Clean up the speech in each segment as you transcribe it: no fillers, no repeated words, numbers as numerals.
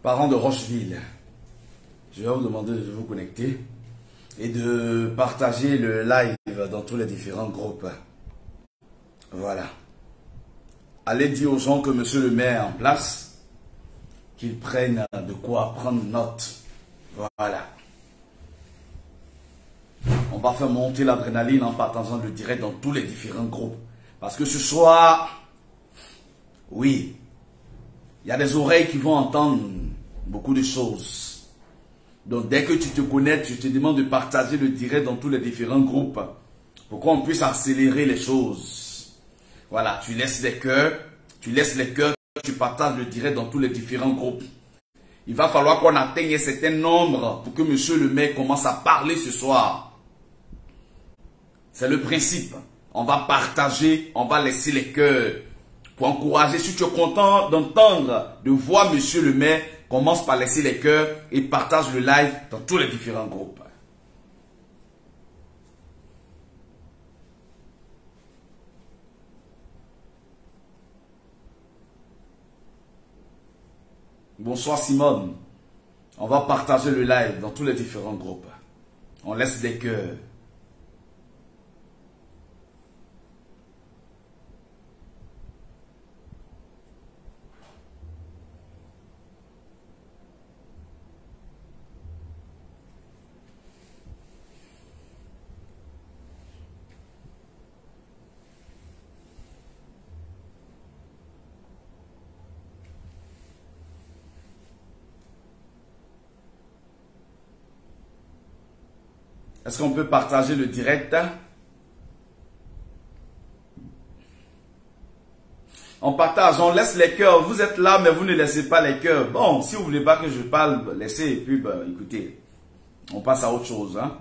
Parents de Rocheville, je vais vous demander de vous connecter et de partager le live dans tous les différents groupes. Voilà. Allez dire aux gens que monsieur le maire est en place, qu'ils prennent de quoi prendre note. Voilà. On va faire monter l'adrénaline en partageant le direct dans tous les différents groupes. Parce que ce soir, oui, il y a des oreilles qui vont entendre beaucoup de choses. Donc dès que tu te connectes, je te demande de partager le direct dans tous les différents groupes pour qu'on puisse accélérer les choses. Voilà, tu laisses les cœurs, tu partages le direct dans tous les différents groupes. Il va falloir qu'on atteigne un certain nombre pour que monsieur le maire commence à parler ce soir. C'est le principe. On va partager, on va laisser les cœurs pour encourager. Si tu es content d'entendre, de voir monsieur le maire, commence par laisser les cœurs et partage le live dans tous les différents groupes. Bonsoir Simone. On va partager le live dans tous les différents groupes. On laisse des cœurs. Est-ce qu'on peut partager le direct? On partage, on laisse les cœurs. Vous êtes là, mais vous ne laissez pas les cœurs. Bon, si vous ne voulez pas que je parle, laissez et puis écoutez. On passe à autre chose. Hein?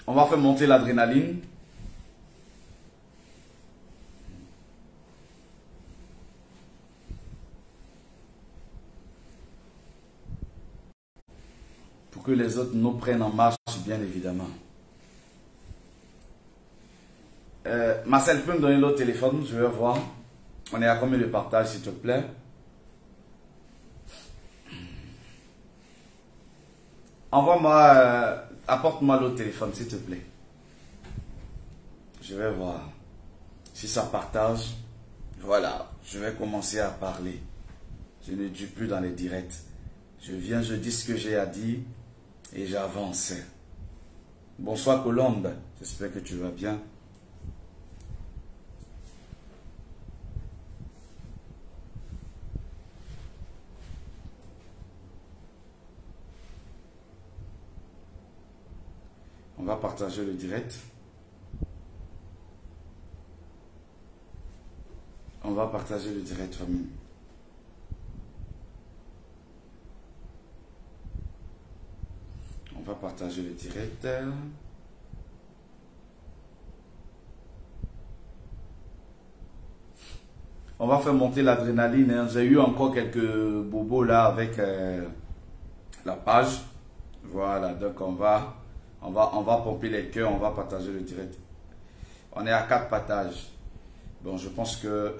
On va faire monter l'adrénaline. Que les autres nous prennent en marche, bien évidemment. Marcel, tu peux me donner l'autre téléphone? Je vais voir. On est à combien de partages, s'il te plaît? Envoie-moi, apporte-moi l'autre téléphone, s'il te plaît. Je vais voir si ça partage. Voilà, je vais commencer à parler. Je ne dure plus dans les directs. Je viens, je dis ce que j'ai à dire. Et j'avance. Bonsoir Colombe, j'espère que tu vas bien. On va partager le direct. On va partager le direct, famille. On va partager le direct. On va faire monter l'adrénaline. Hein. J'ai eu encore quelques bobos là avec la page. Voilà, donc on va pomper les cœurs, on va partager le direct. On est à 4 partages. Bon, je pense que...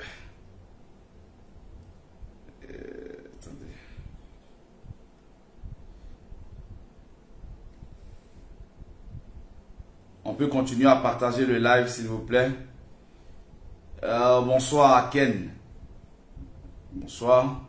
attendez. On peut continuer à partager le live, s'il vous plaît. Bonsoir à Ken. Bonsoir.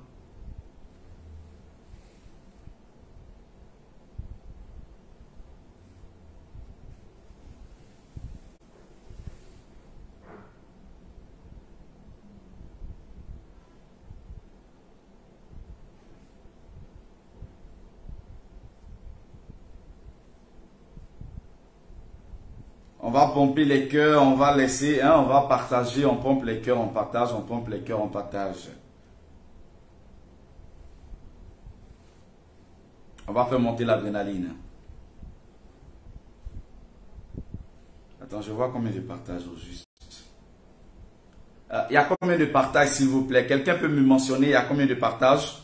On va pomper les cœurs, on va laisser, hein, on va partager, on pompe les cœurs, on partage, on pompe les cœurs, on partage. On va faire monter l'adrénaline. Attends, je vois combien de partages au juste. Il y a combien de partages, s'il vous plaît? Quelqu'un peut me mentionner, il y a combien de partages?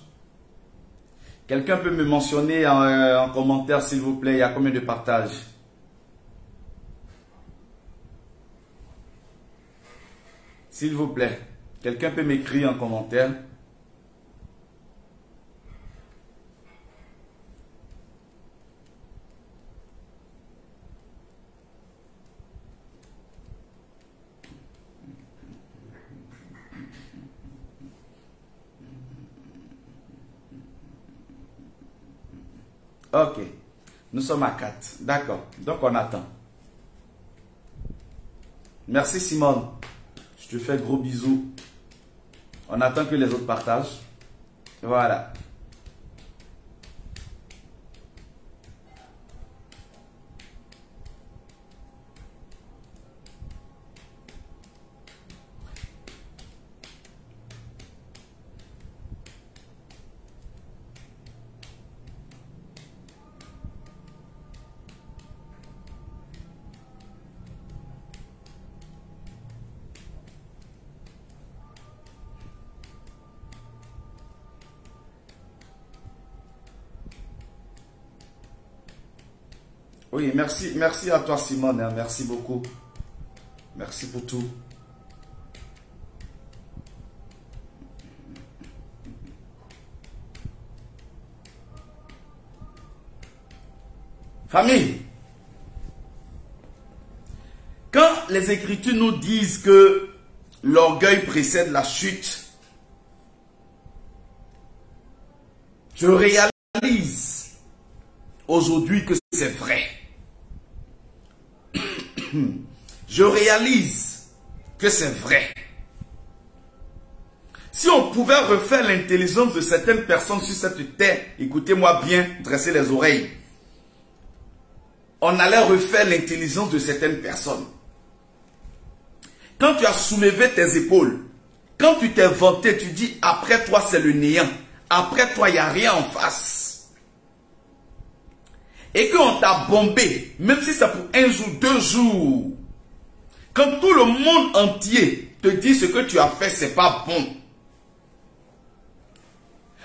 Quelqu'un peut me mentionner en commentaire, s'il vous plaît, il y a combien de partages? S'il vous plaît, quelqu'un peut m'écrire en commentaire. Ok, nous sommes à 4. D'accord, donc on attend. Merci Simone. Je te fais gros bisous. On attend que les autres partagent. Voilà. Oui, merci à toi Simone, hein, merci beaucoup. Merci pour tout. Famille, quand les Écritures nous disent que l'orgueil précède la chute, je réalise aujourd'hui que c'est vrai. Je réalise que c'est vrai. Si on pouvait refaire l'intelligence de certaines personnes sur cette terre, écoutez-moi bien, dressez les oreilles. On allait refaire l'intelligence de certaines personnes. Quand tu as soulevé tes épaules, quand tu t'es vanté, tu dis après toi c'est le néant. Après toi il n'y a rien en face. Et qu'on t'a bombé, même si c'est pour 1 jour, 2 jours, quand tout le monde entier te dit ce que tu as fait, c'est pas bon.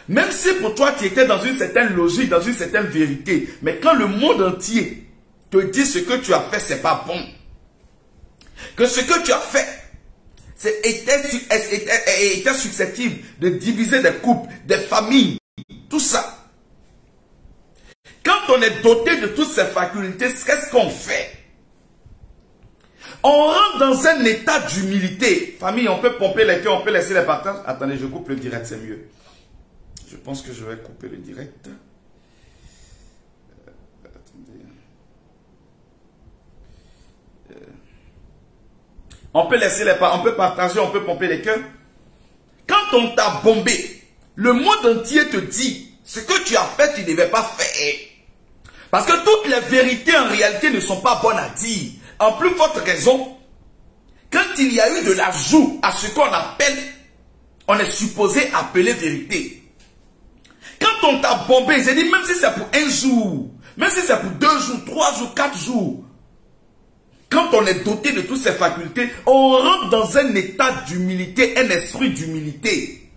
Même si pour toi tu étais dans une certaine logique, dans une certaine vérité, mais quand le monde entier te dit ce que tu as fait, c'est pas bon. Que ce que tu as fait était susceptible de diviser des couples, des familles, tout ça. Quand on est doté de toutes ces facultés, qu'est-ce qu'on fait? On rentre dans un état d'humilité. Famille, on peut pomper les cœurs, on peut laisser les partages. Attendez, je coupe le direct, c'est mieux. Je pense que je vais couper le direct. Attendez. On peut laisser les partages, on peut partager, on peut pomper les cœurs. Quand on t'a bombé, le monde entier te dit ce que tu as fait, tu ne devais pas faire. Parce que toutes les vérités en réalité ne sont pas bonnes à dire. En plus forte raison, quand il y a eu de l'ajout à ce qu'on appelle, on est supposé appeler vérité. Quand on t'a bombé, j'ai dit même si c'est pour 1 jour, même si c'est pour 2 jours, 3 jours, 4 jours, quand on est doté de toutes ces facultés, on rentre dans un état d'humilité, un esprit d'humilité.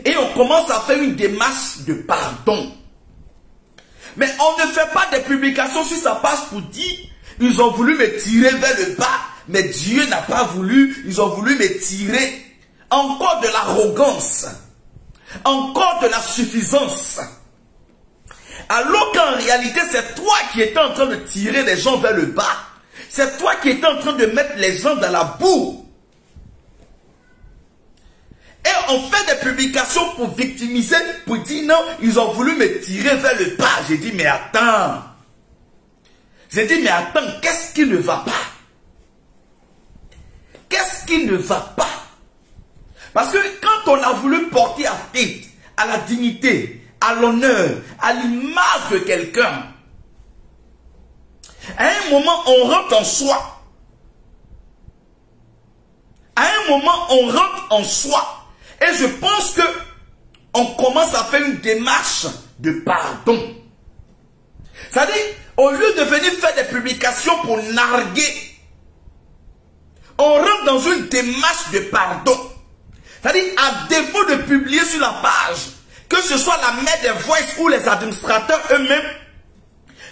Et on commence à faire une démarche de pardon. Mais on ne fait pas des publications sur sa page pour dire ils ont voulu me tirer vers le bas, mais Dieu n'a pas voulu, ils ont voulu me tirer. Encore de l'arrogance, encore de la suffisance. Alors qu'en réalité, c'est toi qui étais en train de tirer les gens vers le bas. C'est toi qui étais en train de mettre les gens dans la boue. Et on fait des publications pour victimiser, pour dire non, ils ont voulu me tirer vers le bas. J'ai dit, mais attends. J'ai dit, mais attends, qu'est-ce qui ne va pas? Qu'est-ce qui ne va pas? Parce que quand on a voulu porter à tête, à la dignité, à l'honneur, à l'image de quelqu'un, à un moment, on rentre en soi. À un moment, on rentre en soi. Et je pense que on commence à faire une démarche de pardon. C'est-à-dire, au lieu de venir faire des publications pour narguer, on rentre dans une démarche de pardon. C'est-à-dire, à défaut de publier sur la page, que ce soit la mère des Voice ou les administrateurs eux-mêmes,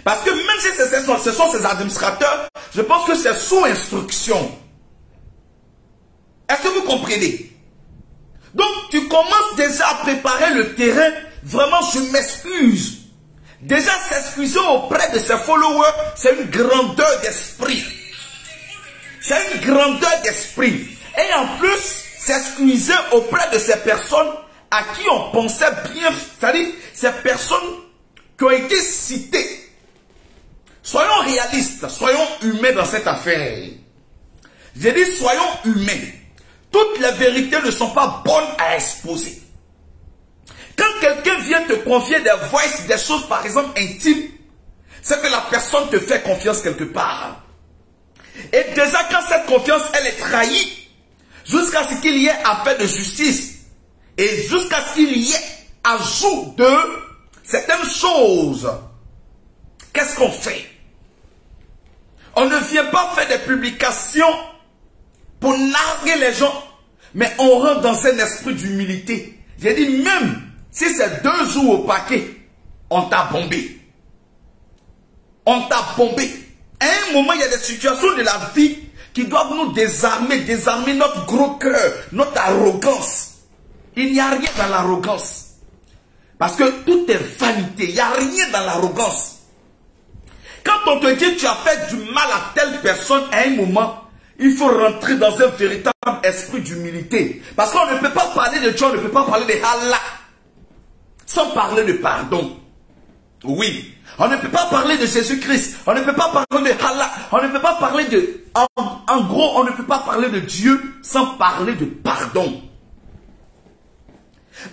parce que même si ce sont ces administrateurs, je pense que c'est sous instruction. Est-ce que vous comprenez? Donc, tu commences déjà à préparer le terrain. Vraiment, je m'excuse. Déjà, s'excuser auprès de ses followers, c'est une grandeur d'esprit. C'est une grandeur d'esprit. Et en plus, s'excuser auprès de ces personnes à qui on pensait bien, c'est-à-dire ces personnes qui ont été citées. Soyons réalistes, soyons humains dans cette affaire. J'ai dit soyons humains. Toutes les vérités ne sont pas bonnes à exposer. Quand quelqu'un vient te confier des voices, des choses par exemple intimes, c'est que la personne te fait confiance quelque part. Et déjà quand cette confiance elle est trahie, jusqu'à ce qu'il y ait affaire de justice, et jusqu'à ce qu'il y ait ajout de certaines choses, qu'est-ce qu'on fait? On ne vient pas faire des publications pour narguer les gens, mais on rentre dans un esprit d'humilité. J'ai dit même si c'est 2 jours au paquet, on t'a bombé. On t'a bombé. À un moment, il y a des situations de la vie qui doivent nous désarmer, désarmer notre gros cœur, notre arrogance. Il n'y a rien dans l'arrogance. Parce que tout est vanité, il n'y a rien dans l'arrogance. Quand on te dit tu as fait du mal à telle personne à un moment, il faut rentrer dans un véritable esprit d'humilité. Parce qu'on ne peut pas parler de Dieu, on ne peut pas parler de Allah sans parler de pardon. Oui, on ne peut pas parler de Jésus-Christ, on ne peut pas parler de Allah, on ne peut pas parler de... En gros, on ne peut pas parler de Dieu sans parler de pardon.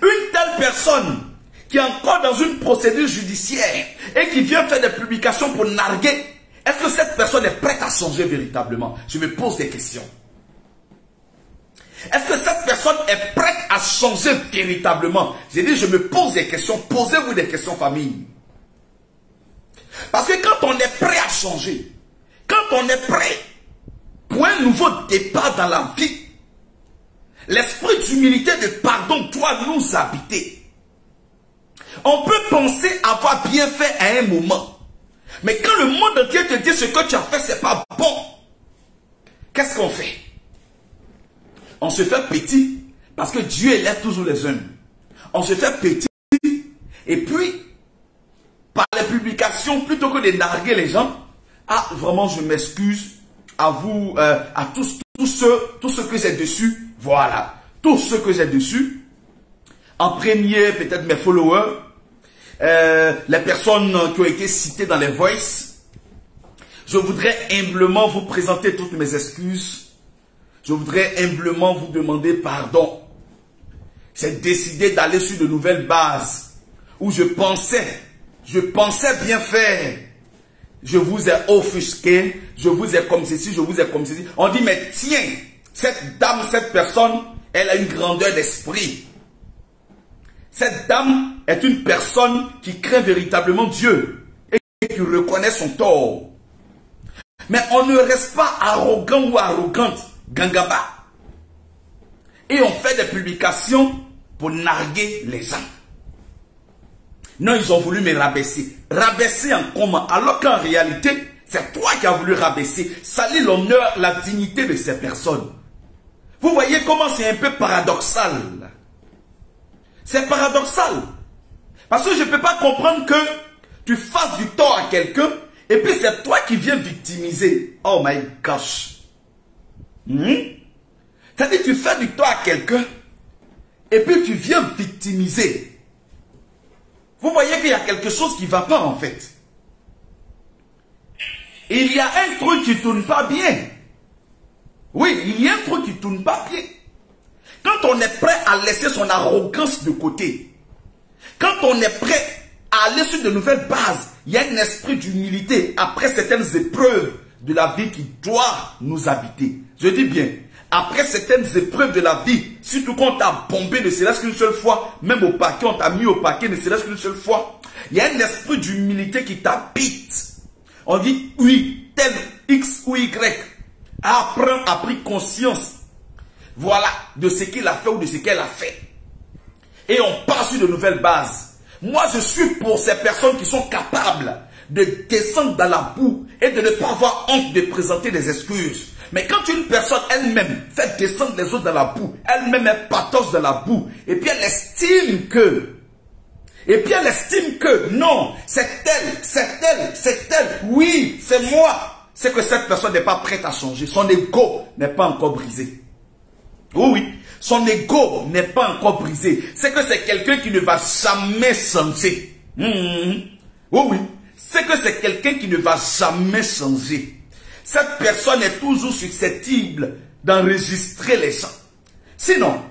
Une telle personne qui est encore dans une procédure judiciaire et qui vient faire des publications pour narguer, est-ce que cette personne est prête à changer véritablement? Je me pose des questions. Est-ce que cette personne est prête à changer véritablement? J'ai dit, je me pose des questions. Posez-vous des questions, famille. Parce que quand on est prêt à changer, quand on est prêt pour un nouveau départ dans la vie, l'esprit d'humilité, de pardon doit nous habiter. On peut penser avoir bien fait à un moment. Mais quand le monde entier te dit ce que tu as fait, c'est pas bon, qu'est-ce qu'on fait? On se fait petit, parce que Dieu élève toujours les hommes. On se fait petit, et puis, par les publications, plutôt que de narguer les gens, ah, vraiment, je m'excuse à vous, à tous ceux que j'ai dessus, voilà, tous ceux que j'ai dessus, en premier, peut-être mes followers, les personnes qui ont été citées dans les voices. Je voudrais humblement vous présenter toutes mes excuses. Je voudrais humblement vous demander pardon. J'ai décidé d'aller sur de nouvelles bases où je pensais bien faire. Je vous ai offusqué, je vous ai comme ceci, je vous ai comme ceci. On dit, mais tiens, cette dame, cette personne, elle a une grandeur d'esprit. Cette dame est une personne qui craint véritablement Dieu et qui reconnaît son tort. Mais on ne reste pas arrogant ou arrogante, gangaba. Et on fait des publications pour narguer les gens. Non, ils ont voulu me rabaisser. Rabaisser en comment? Alors qu'en réalité, c'est toi qui as voulu rabaisser, salir l'honneur, la dignité de ces personnes. Vous voyez comment c'est un peu paradoxal. C'est paradoxal. Parce que je ne peux pas comprendre que tu fasses du tort à quelqu'un et puis c'est toi qui viens victimiser. Oh my gosh. C'est-à-dire que tu fais du tort à quelqu'un et puis tu viens victimiser. Vous voyez qu'il y a quelque chose qui ne va pas en fait. Il y a un truc qui ne tourne pas bien. Oui, il y a un truc qui ne tourne pas bien. Quand on est prêt à laisser son arrogance de côté, quand on est prêt à aller sur de nouvelles bases, il y a un esprit d'humilité après certaines épreuves de la vie qui doit nous habiter. Je dis bien, après certaines épreuves de la vie, surtout quand on t'a bombé ne serait-ce qu'une seule fois, même au paquet, on t'a mis au paquet ne serait-ce qu'une seule fois, il y a un esprit d'humilité qui t'habite. On dit, oui, tel X ou Y a pris conscience, voilà, de ce qu'il a fait ou de ce qu'elle a fait. Et on part sur de nouvelles bases. Moi, je suis pour ces personnes qui sont capables de descendre dans la boue et de ne pas avoir honte de présenter des excuses. Mais quand une personne elle-même fait descendre les autres dans la boue, elle-même est patoche dans la boue, et puis elle estime que, non, c'est elle, oui, c'est moi, c'est que cette personne n'est pas prête à changer. Son ego n'est pas encore brisé. Oui, son ego n'est pas encore brisé. C'est que c'est quelqu'un qui ne va jamais changer. Oui, c'est que c'est quelqu'un qui ne va jamais changer. Cette personne est toujours susceptible d'enregistrer les gens. Sinon,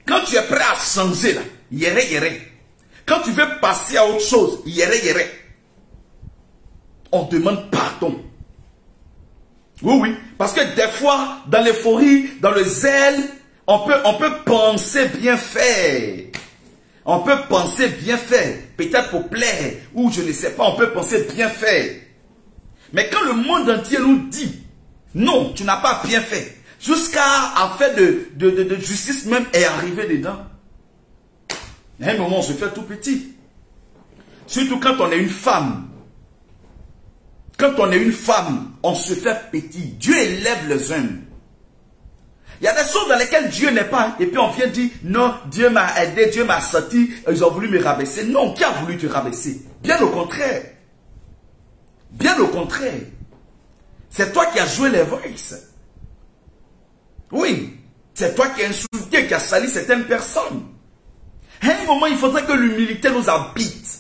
quand tu es prêt à changer là, yéré. Quand tu veux passer à autre chose, yéré. On demande pardon. Oui, parce que des fois, dans l'euphorie, dans le zèle, on peut penser bien faire. On peut penser bien faire, peut-être pour plaire, ou je ne sais pas, on peut penser bien faire. Mais quand le monde entier nous dit, non, tu n'as pas bien fait, jusqu'à affaire de justice même est arrivé dedans. À un moment, on se fait tout petit. Surtout quand on est une femme. Quand on est une femme, on se fait petit. Dieu élève les hommes. Il y a des choses dans lesquelles Dieu n'est pas. Et puis on vient dire, non, Dieu m'a aidé, Dieu m'a sorti, ils ont voulu me rabaisser. Non, qui a voulu te rabaisser? Bien au contraire. Bien au contraire. C'est toi qui as joué les voices. Oui. C'est toi qui as insulté, qui as sali certaines personnes. À un moment, il faudrait que l'humilité nous habite.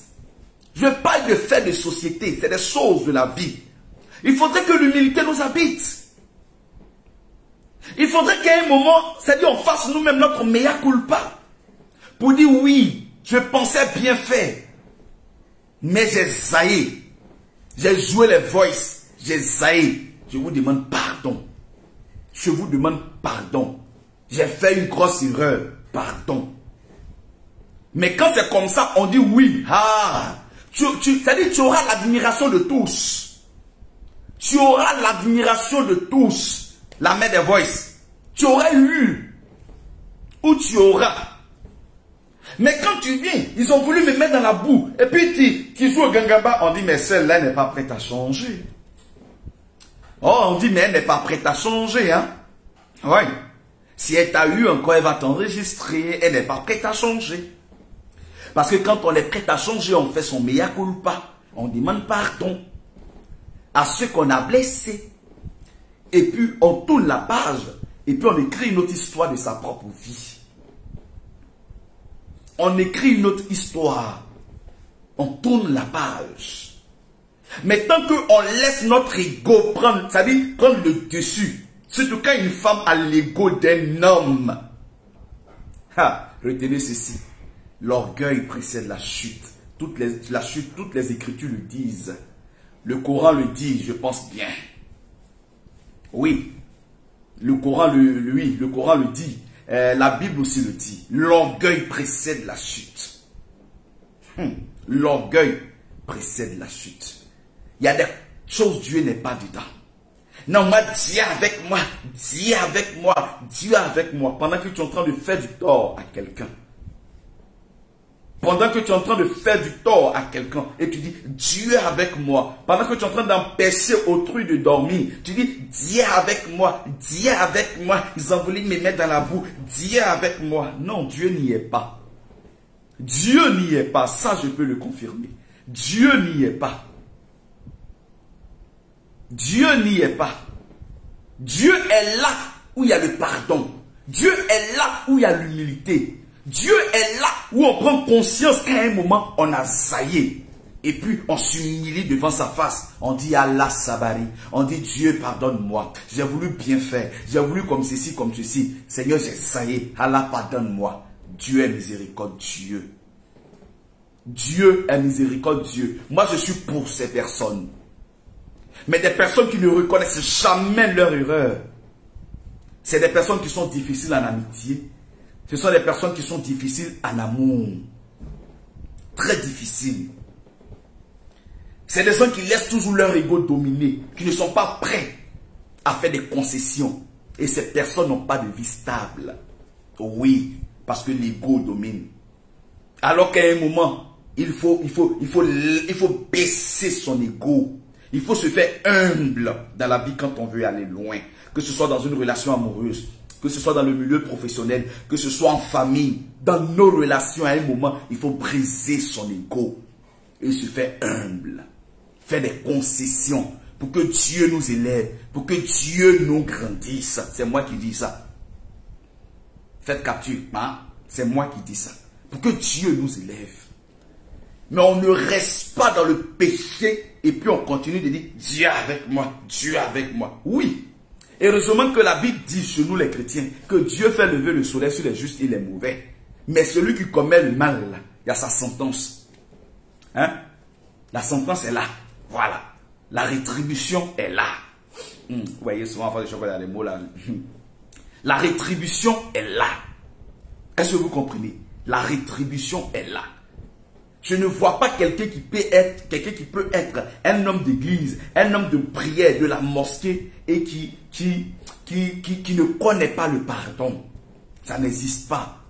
Je parle de faits de société, c'est des choses de la vie. Il faudrait que l'humilité nous habite. Il faudrait qu'à un moment, c'est-à-dire on fasse nous-mêmes notre mea culpa. Pour dire oui, je pensais bien faire. Mais j'ai zaï. J'ai joué les voices. J'ai zaï. Je vous demande pardon. Je vous demande pardon. J'ai fait une grosse erreur. Pardon. Mais quand c'est comme ça, on dit oui. C'est-à-dire tu auras l'admiration de tous. Tu auras l'admiration de tous. La main des voices. Tu aurais eu. Ou tu auras. Mais quand tu viens, ils ont voulu me mettre dans la boue. Et puis tu joues au gangaba, on dit mais celle-là n'est pas prête à changer. Oh, on dit mais elle n'est pas prête à changer. Hein? Oui. Si elle t'a eu encore, elle va t'enregistrer. Elle n'est pas prête à changer. Parce que quand on est prêt à changer, on fait son mea culpa. On demande pardon à ceux qu'on a blessés. Et puis on tourne la page. Et puis on écrit une autre histoire de sa propre vie. On écrit une autre histoire. On tourne la page. Mais tant qu'on laisse notre ego prendre, c'est-à-dire prendre le dessus, surtout quand une femme a l'ego d'un homme. Retenez ceci. L'orgueil précède la chute. Toutes les écritures le disent. Le Coran le dit, je pense bien. Oui. Le Coran le dit. La Bible aussi le dit. L'orgueil précède la chute. L'orgueil précède la chute. Il y a des choses, Dieu n'est pas dedans. Non, moi, Dieu avec moi, Dieu avec moi, Dieu avec moi. Pendant que tu es en train de faire du tort à quelqu'un. Pendant que tu es en train de faire du tort à quelqu'un et tu dis Dieu avec moi. Pendant que tu es en train d'empêcher autrui de dormir, tu dis Dieu avec moi, Dieu avec moi. Ils ont voulu me mettre dans la boue. Dieu avec moi. Non, Dieu n'y est pas. Dieu n'y est pas. Ça, je peux le confirmer. Dieu n'y est pas. Dieu n'y est pas. Dieu est là où il y a le pardon. Dieu est là où il y a l'humilité. Dieu est là où on prend conscience qu'à un moment, on a zaillé. Et puis, on s'humilie devant sa face. On dit Allah Sabari. On dit Dieu, pardonne-moi. J'ai voulu bien faire. J'ai voulu comme ceci, comme ceci. Seigneur, j'ai zaillé. Allah, pardonne-moi. Dieu est miséricordieux. Dieu est miséricordieux. Moi, je suis pour ces personnes. Mais des personnes qui ne reconnaissent jamais leur erreur. C'est des personnes qui sont difficiles en amitié. Ce sont des personnes qui sont difficiles en amour. Très difficiles. C'est des gens qui laissent toujours leur ego dominer. Qui ne sont pas prêts à faire des concessions. Et ces personnes n'ont pas de vie stable. Oui, parce que l'ego domine. Alors qu'à un moment, il faut baisser son ego. Il faut se faire humble dans la vie quand on veut aller loin. que ce soit dans une relation amoureuse, que ce soit dans le milieu professionnel, que ce soit en famille, dans nos relations, à un moment, il faut briser son ego et se faire humble, faire des concessions pour que Dieu nous élève, pour que Dieu nous grandisse. C'est moi qui dis ça. Faites capture, hein? C'est moi qui dis ça. Pour que Dieu nous élève. Mais on ne reste pas dans le péché et puis on continue de dire Dieu avec moi, Dieu avec moi. Oui. Heureusement que la Bible dit chez nous les chrétiens que Dieu fait lever le soleil sur les justes et les mauvais. Mais celui qui commet le mal, là, il y a sa sentence. Hein? La sentence est là. Voilà. La rétribution est là. Vous voyez souvent, enfin, je vois les mots là. La rétribution est là. Est-ce que vous comprenez? La rétribution est là. Je ne vois pas quelqu'un qui peut être un homme d'église, un homme de prière, de la mosquée et qui ne connaît pas le pardon. Ça n'existe pas.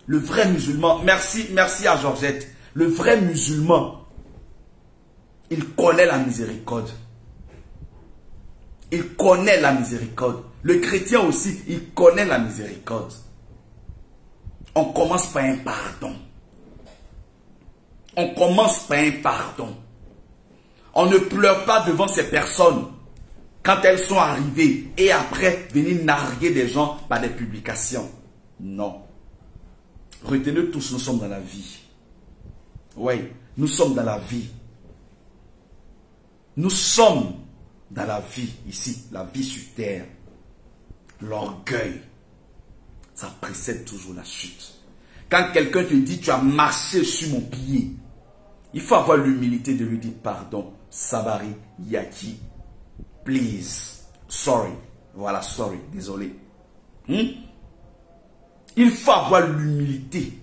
Le vrai musulman, merci à Georgette, le vrai musulman, il connaît la miséricorde. Il connaît la miséricorde. Le chrétien aussi, il connaît la miséricorde. On commence par un pardon. On commence par un pardon. On ne pleure pas devant ces personnes quand elles sont arrivées et après venir narguer des gens par des publications. Non. Retenez tous, nous sommes dans la vie. Oui, nous sommes dans la vie. Nous sommes dans la vie ici, la vie sur terre. L'orgueil, ça précède toujours la chute. Quand quelqu'un te dit tu as marché sur mon pied, il faut avoir l'humilité de lui dire pardon, Sabari, Yaki, please, sorry, voilà, sorry, désolé. Il faut avoir l'humilité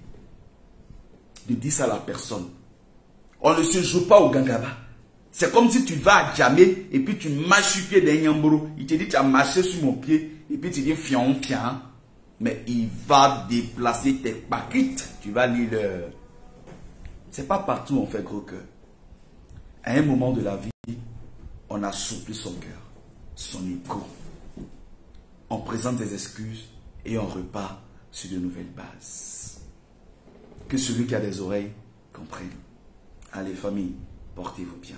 de dire ça à la personne. On ne se joue pas au gangaba. C'est comme si tu vas à Djamé et puis tu marches sur le pied d'un Nyamboro. Il te dit tu as marché sur mon pied et puis tu dis fion, fion. Mais il va déplacer tes paquites. Tu vas lire le... C'est pas partout on fait gros cœur. À un moment de la vie, on assouplit son cœur, son ego. On présente des excuses et on repart sur de nouvelles bases. Que celui qui a des oreilles comprenne. Allez famille, portez-vous bien.